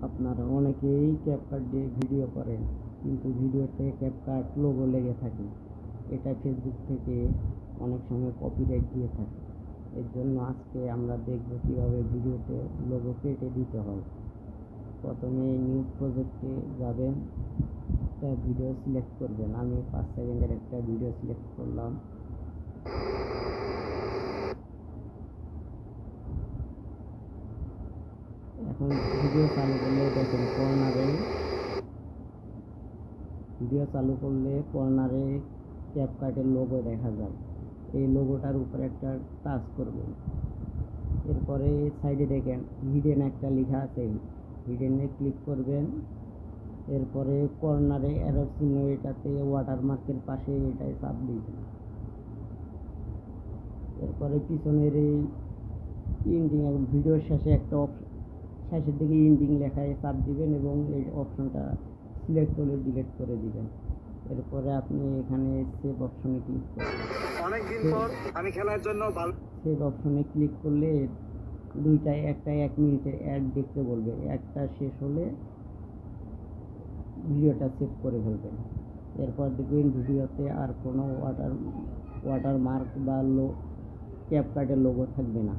আপনারা অনেকেই ক্যাপকাট দিয়ে ভিডিও করেন, কিন্তু ভিডিওতে ক্যাপকাট লোগো লেগে থাকে। এটা ফেসবুক থেকে অনেক সময় কপিরাইট দিয়ে থাকে। এর জন্য আজকে আমরা দেখব কীভাবে ভিডিওতে লোগো কেটে দিতে হয়। প্রথমে নিউ প্রজেক্টে যাবেন, একটা ভিডিও সিলেক্ট করবেন। আমি 5 সেকেন্ডের একটা ভিডিও সিলেক্ট করলাম। এখন ভিডিও চালু করলে দেখেন কর্নারে ক্যাপকাটের লোগো দেখা যায়। এই লোগোটার উপরে একটা টাচ করবেন। এরপরে সাইডে দেখেন হিডেন একটা লেখা আছে, হিডেনে ক্লিক করবেন। এরপরে কর্নারে অ্যারো চিহ্ন, এটাতে ওয়াটারমার্কের পাশে এটাই চাপ দিবেন। এরপরে পিছনের এই ইন্ডিং ভিডিওর শেষে একটা শেষের দিকে ইন্ডিং লেখায় চাপ দিবেন এবং এই অপশনটা সিলেক্ট হলে ডিলিট করে দিবেন। এরপরে আপনি এখানে সেভ অপশনে ক্লিক করবেন। অনেকদিন পর আমি খেলার জন্য সেভ অপশনে ক্লিক করলে দুইটাই, একটা 1 মিনিটের অ্যাড দেখতে বলবে। একটা শেষ হলে ভিডিওটা সেভ করে ফেলবেন। এরপর দেখবেন ভিডিওতে আর কোনো ওয়াটারমার্ক বা ক্যাপকাটের লোগো থাকবে না।